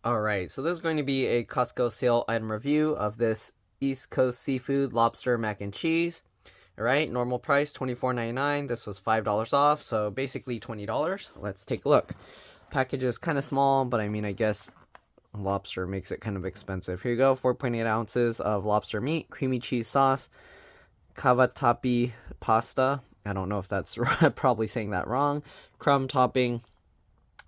Alright, so this is going to be a Costco sale item review of this East Coast Seafood Lobster Mac and Cheese. Alright, normal price $24.99. This was $5 off, so basically $20. Let's take a look. Package is kind of small, but I mean, I guess lobster makes it kind of expensive. Here you go, 4.8 ounces of lobster meat, creamy cheese sauce, cavatappi pasta. I don't know if that's probably saying that wrong. Crumb topping.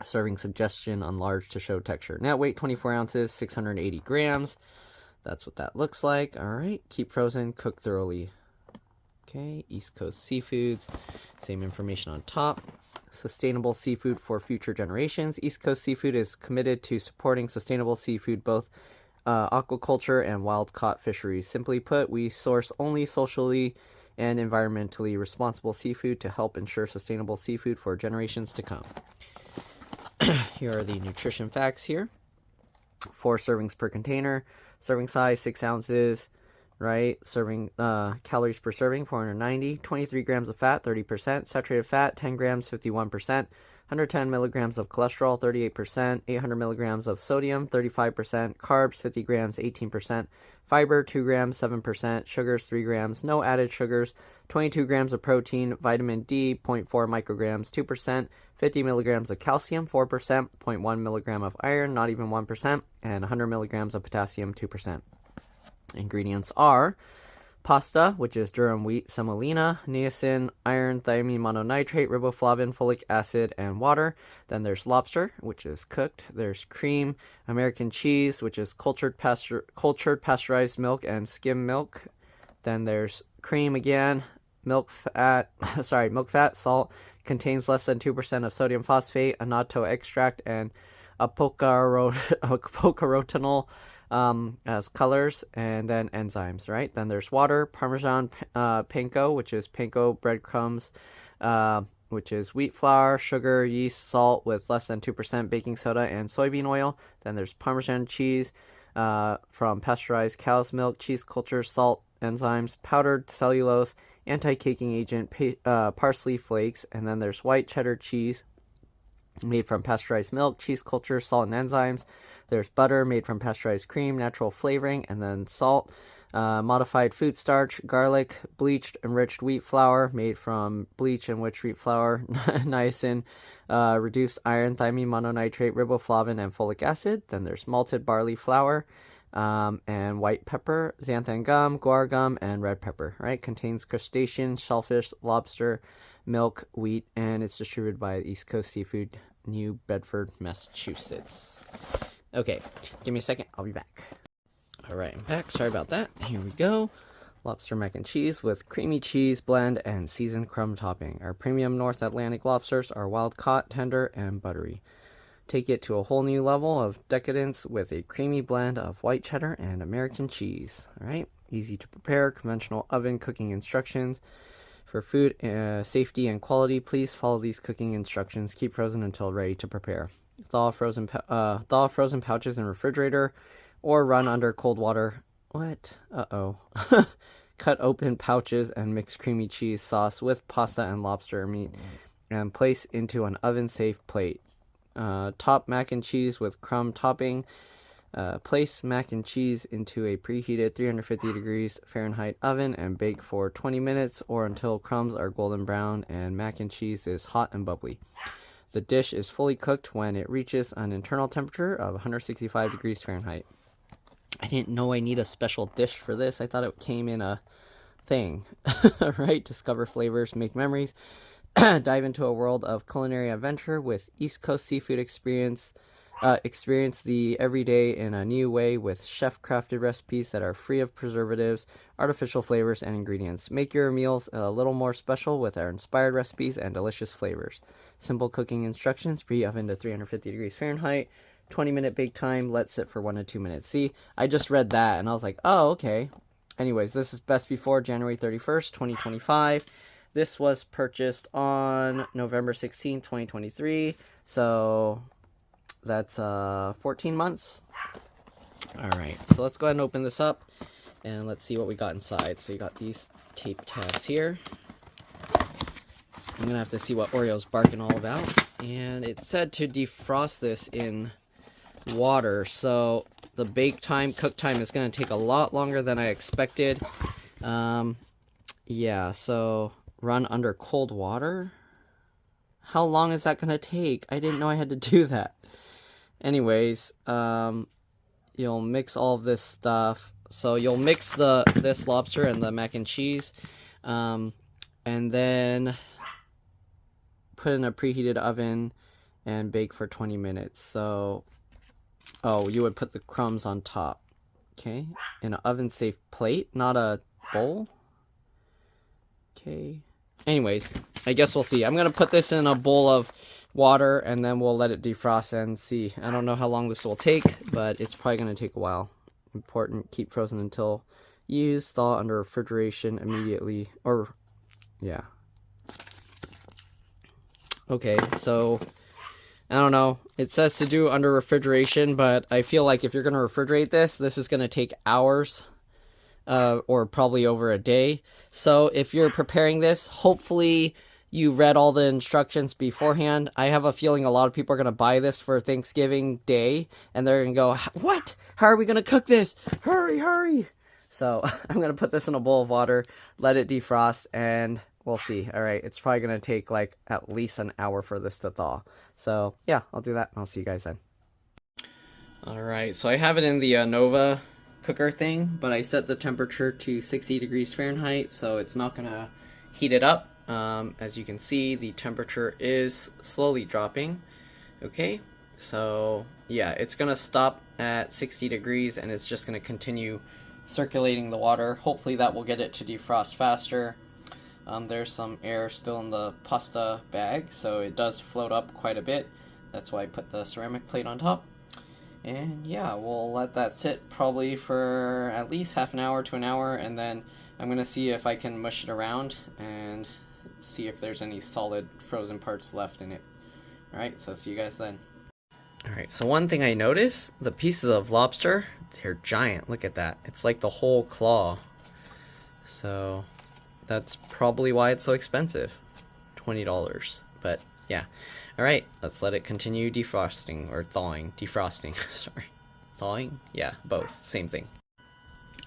Serving suggestion on large to show texture. Net weight 24 ounces, 680 grams. That's what that looks like. Alright, keep frozen, cook thoroughly. Okay, East Coast Seafoods. Same information on top. Sustainable seafood for future generations. East Coast Seafood is committed to supporting sustainable seafood, both aquaculture and wild-caught fisheries. Simply put, we source only socially and environmentally responsible seafood to help ensure sustainable seafood for generations to come. Here are the nutrition facts here. 4 servings per container. Serving size 6 ounces. Right? Serving calories per serving 490. 23 grams of fat 30%. Saturated fat 10 grams 51%. 110 milligrams of cholesterol 38%. 800 milligrams of sodium 35%. Carbs 50 grams 18%. Fiber 2 grams 7%. Sugars 3 grams. No added sugars. 22 grams of protein. Vitamin D 0.4 micrograms 2%. 50 milligrams of calcium 4%. 0.1 milligram of iron not even 1%. And 100 milligrams of potassium 2%. Ingredients are pasta, which is durum wheat semolina, niacin, iron, thiamine mononitrate, riboflavin, folic acid, and water. Then there's lobster, which is cooked. There's cream, American cheese, which is cultured pasteurized milk and skim milk. Then there's cream again, milk fat, salt, contains less than 2% of sodium phosphate, annatto extract, and apocarotinol as colors, and then enzymes, right? Then there's water, Parmesan panko, which is panko breadcrumbs, which is wheat flour, sugar, yeast, salt with less than 2% baking soda, and soybean oil. Then there's Parmesan cheese from pasteurized cow's milk, cheese culture, salt, enzymes, powdered cellulose, anti-caking agent, parsley flakes. And then there's white cheddar cheese made from pasteurized milk, cheese culture, salt, and enzymes. There's butter made from pasteurized cream, natural flavoring, and then salt, modified food starch, garlic, bleached enriched wheat flour made from bleach enriched wheat flour, niacin, reduced iron, thiamine mononitrate, riboflavin, and folic acid. Then there's malted barley flour, and white pepper, xanthan gum, guar gum, and red pepper, right? Contains crustacean, shellfish, lobster, milk, wheat, and it's distributed by East Coast Seafood, New Bedford, Massachusetts. Okay, give me a second, I'll be back. Alright, I'm back, sorry about that. Here we go. Lobster mac and cheese with creamy cheese blend and seasoned crumb topping. Our premium North Atlantic lobsters are wild caught, tender, and buttery. Take it to a whole new level of decadence with a creamy blend of white cheddar and American cheese. Alright, easy to prepare, conventional oven cooking instructions. For food safety and quality, please follow these cooking instructions. Keep frozen until ready to prepare. Thaw frozen pouches in refrigerator or run under cold water. What? Cut open pouches and mix creamy cheese sauce with pasta and lobster meat and place into an oven-safe plate. Top mac and cheese with crumb topping. Place mac and cheese into a preheated 350 degrees Fahrenheit oven and bake for 20 minutes or until crumbs are golden brown and mac and cheese is hot and bubbly. The dish is fully cooked when it reaches an internal temperature of 165 degrees Fahrenheit. I didn't know I need a special dish for this. I thought it came in a thing, right? Discover flavors, make memories, dive into a world of culinary adventure with East Coast Seafood Experience. Experience the everyday in a new way with chef-crafted recipes that are free of preservatives, artificial flavors, and ingredients. Make your meals a little more special with our inspired recipes and delicious flavors. Simple cooking instructions, preheat oven to 350 degrees Fahrenheit, 20-minute bake time, let sit for 1 to 2 minutes. See, I just read that, and I was like, oh, okay. Anyways, this is best before January 31st, 2025. This was purchased on November 16th, 2023, so that's 14 months. Alright, so let's go ahead and open this up and let's see what we got inside. So you got these tape tabs here. I'm gonna have to see what Oreo's barking all about. And it said to defrost this in water. So the cook time is going to take a lot longer than I expected. Yeah, so run under cold water? How long is that going to take? I didn't know I had to do that. Anyways, you'll mix all of this stuff. So you'll mix this lobster and the mac and cheese, and then put in a preheated oven and bake for 20 minutes. So, oh, you would put the crumbs on top. Okay, in an oven-safe plate, not a bowl. Okay. Anyways, I guess we'll see. I'm gonna put this in a bowl of water and then we'll let it defrost and see. I don't know how long this will take, but it's probably gonna take a while. Important, keep frozen until used. Thaw under refrigeration immediately. Or, yeah. Okay, so I don't know. It says to do under refrigeration, but I feel like if you're gonna refrigerate this is gonna take hours. Or probably over a day. So if you're preparing this, hopefully you read all the instructions beforehand. I have a feeling a lot of people are going to buy this for Thanksgiving Day, and they're going to go, what? How are we going to cook this? Hurry, hurry. So I'm going to put this in a bowl of water, let it defrost, and we'll see. All right, it's probably going to take like at least an hour for this to thaw. So yeah, I'll do that, and I'll see you guys then. All right, so I have it in the Nova cooker thing, but I set the temperature to 60 degrees Fahrenheit, so it's not gonna heat it up. As you can see, the temperature is slowly dropping. Okay, so yeah, it's gonna stop at 60 degrees and it's just gonna continue circulating the water. Hopefully that will get it to defrost faster. There's some air still in the pasta bag, so it does float up quite a bit. That's why I put the ceramic plate on top. And yeah, we'll let that sit probably for at least half an hour to an hour, and then I'm going to see if I can mush it around and see if there's any solid frozen parts left in it. Alright, so see you guys then. Alright, so one thing I noticed, the pieces of lobster, they're giant. Look at that. It's like the whole claw. So that's probably why it's so expensive. $20. But yeah. Alright, let's let it continue defrosting, or thawing, defrosting, sorry. Thawing? Yeah, both, same thing.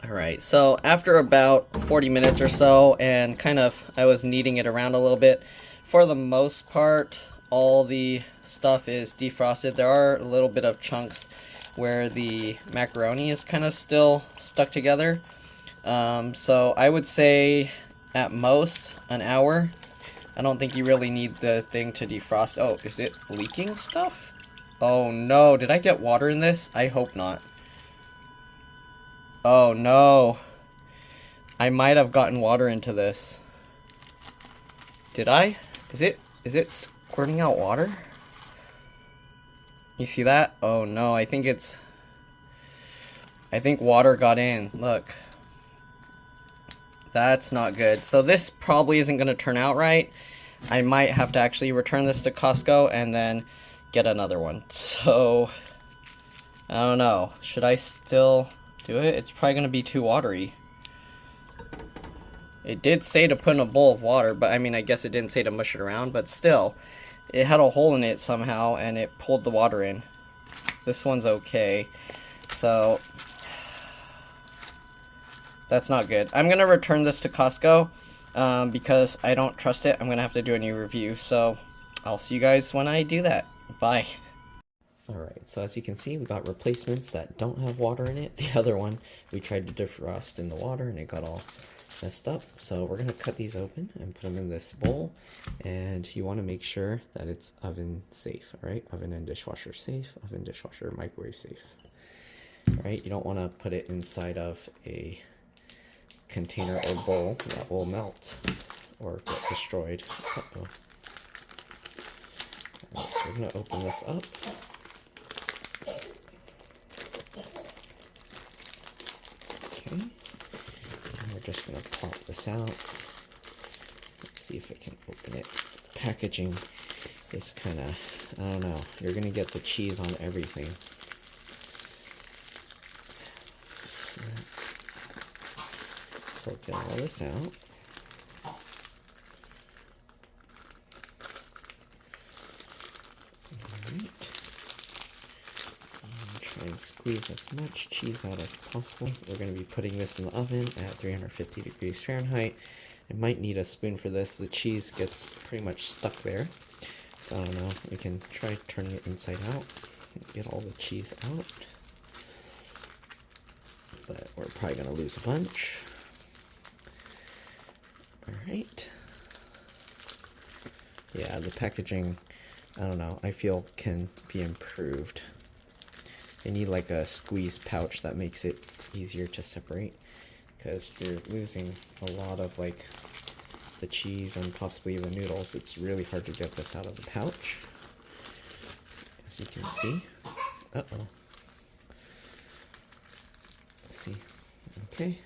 Alright, so after about 40 minutes or so, and kind of, I was kneading it around a little bit, for the most part, all the stuff is defrosted. There are a little bit of chunks where the macaroni is kind of still stuck together. So I would say, at most, an hour. I don't think you really need the thing to defrost. Oh, is it leaking stuff? Oh no, did I get water in this? I hope not. Oh no. I might have gotten water into this. Did I? Is it squirting out water? You see that? Oh no, I think water got in. Look. That's not good. So this probably isn't going to turn out right. I might have to actually return this to Costco and then get another one. So, I don't know. Should I still do it? It's probably going to be too watery. It did say to put in a bowl of water, but I mean, I guess it didn't say to mush it around, but still. It had a hole in it somehow and it pulled the water in. This one's okay. So that's not good. I'm going to return this to Costco because I don't trust it. I'm going to have to do a new review. So I'll see you guys when I do that. Bye. Alright, so as you can see, we got replacements that don't have water in it. The other one, we tried to defrost in the water and it got all messed up. So we're going to cut these open and put them in this bowl. And you want to make sure that it's oven safe. Alright, oven and dishwasher safe. Oven, dishwasher, microwave safe. Alright, you don't want to put it inside of a container or bowl that will melt or get destroyed. Uh-oh. Alright, so we're going to open this up. Okay. And we're just going to pop this out. Let's see if I can open it. Packaging is kind of, I don't know, you're going to get the cheese on everything. So get all this out. Alright. Try and squeeze as much cheese out as possible. We're going to be putting this in the oven at 350 degrees Fahrenheit. I might need a spoon for this. The cheese gets pretty much stuck there. So I don't know, we can try turning it inside out. Get all the cheese out. But we're probably going to lose a bunch. Alright. Yeah, the packaging, I don't know, I feel can be improved. They need like a squeeze pouch that makes it easier to separate, because you're losing a lot of like the cheese and possibly the noodles. It's really hard to get this out of the pouch, as you can see. Uh-oh. Let's see. Okay.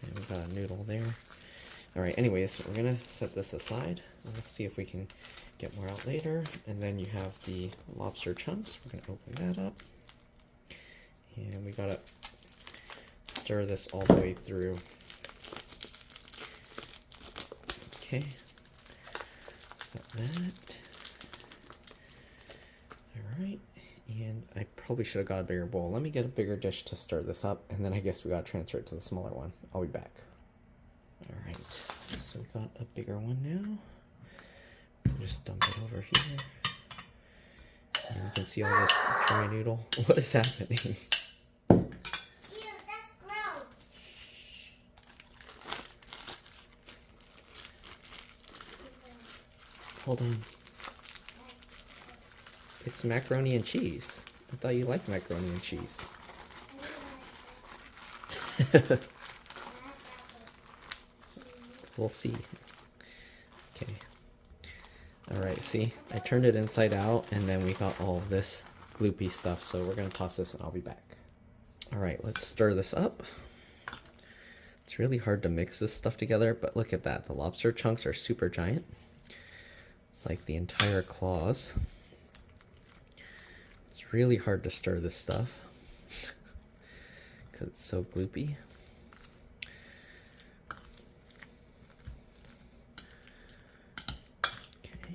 And we got a noodle there. Alright, anyways, we're gonna set this aside. Let's see if we can get more out later. And then you have the lobster chunks. We're gonna open that up. And we gotta stir this all the way through. Okay. Got that. Alright. And I probably should have got a bigger bowl. Let me get a bigger dish to stir this up, and then I guess we gotta transfer it to the smaller one. I'll be back. Alright. So we got a bigger one now. Just dump it over here. And you can see all this dry noodle. What is happening? Hold on. It's macaroni and cheese. I thought you liked macaroni and cheese. We'll see. Okay. Alright, see? I turned it inside out and then we got all of this gloopy stuff. So we're going to toss this and I'll be back. Alright, let's stir this up. It's really hard to mix this stuff together, but look at that. The lobster chunks are super giant. It's like the entire claws. It's really hard to stir this stuff because it's so gloopy. Okay.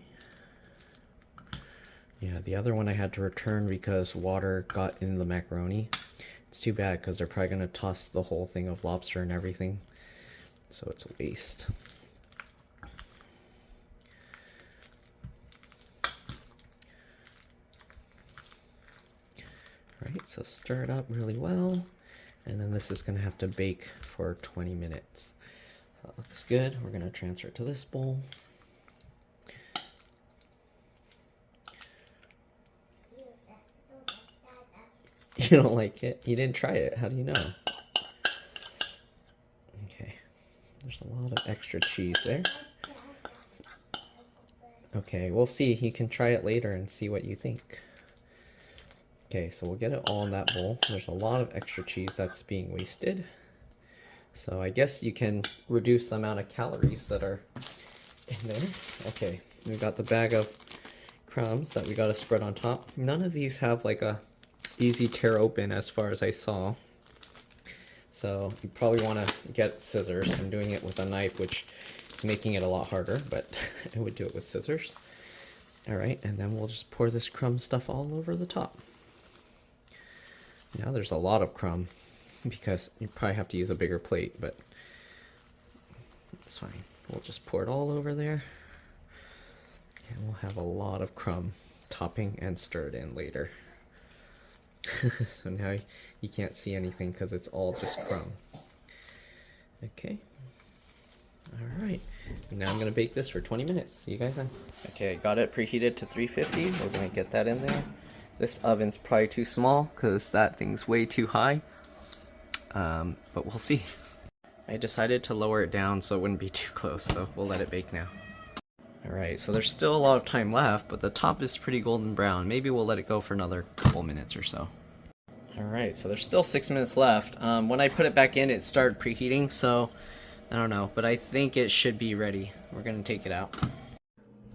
Yeah, the other one I had to return because water got in the macaroni. It's too bad because they're probably going to toss the whole thing of lobster and everything. So it's a waste. Alright, so stir it up really well, and then this is going to have to bake for 20 minutes. So that looks good. We're going to transfer it to this bowl. You don't like it? You didn't try it. How do you know? Okay, there's a lot of extra cheese there. Okay, we'll see. You can try it later and see what you think. Okay, so we'll get it all in that bowl. There's a lot of extra cheese that's being wasted. So I guess you can reduce the amount of calories that are in there. Okay, we got the bag of crumbs that we got to spread on top. None of these have like a easy tear open as far as I saw. So you probably want to get scissors. I'm doing it with a knife, which is making it a lot harder, but I would do it with scissors. Alright, and then we'll just pour this crumb stuff all over the top. Now there's a lot of crumb because you probably have to use a bigger plate, but it's fine. We'll just pour it all over there and we'll have a lot of crumb topping and stirred in later. So now you can't see anything because it's all just crumb. Okay. Alright. Now I'm going to bake this for 20 minutes. See you guys then. Okay, got it preheated to 350. We're going to get that in there. This oven's probably too small because that thing's way too high. But we'll see. I decided to lower it down so it wouldn't be too close, so we'll let it bake now. Alright, so there's still a lot of time left, but the top is pretty golden brown. Maybe we'll let it go for another couple minutes or so. Alright, so there's still 6 minutes left. When I put it back in, it started preheating, so I don't know, but I think it should be ready. We're gonna take it out.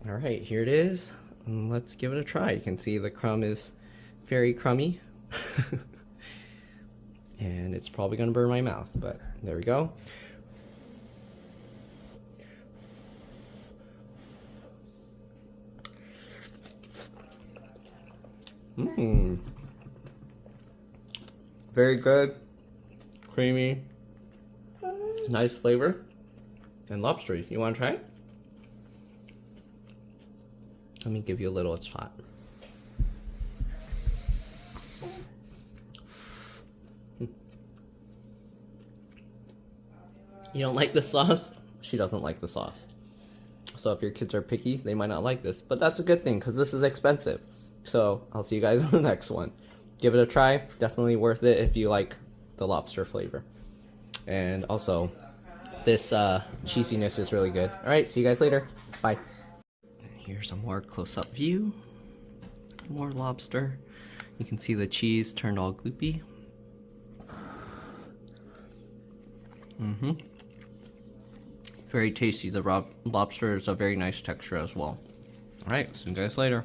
Alright, here it is. Let's give it a try. You can see the crumb is very crummy. And it's probably gonna burn my mouth, but there we go. Mmm. Very good, creamy, nice flavor, and lobstery. You want to try it? Let me give you a little shot. You don't like the sauce? She doesn't like the sauce. So if your kids are picky, they might not like this. But that's a good thing, because this is expensive. So I'll see you guys in the next one. Give it a try. Definitely worth it if you like the lobster flavor. And also, this cheesiness is really good. Alright, see you guys later. Bye. Here's a more close-up view. More lobster. You can see the cheese turned all gloopy. Very tasty. The lobster is a very nice texture as well. Alright, see you guys later.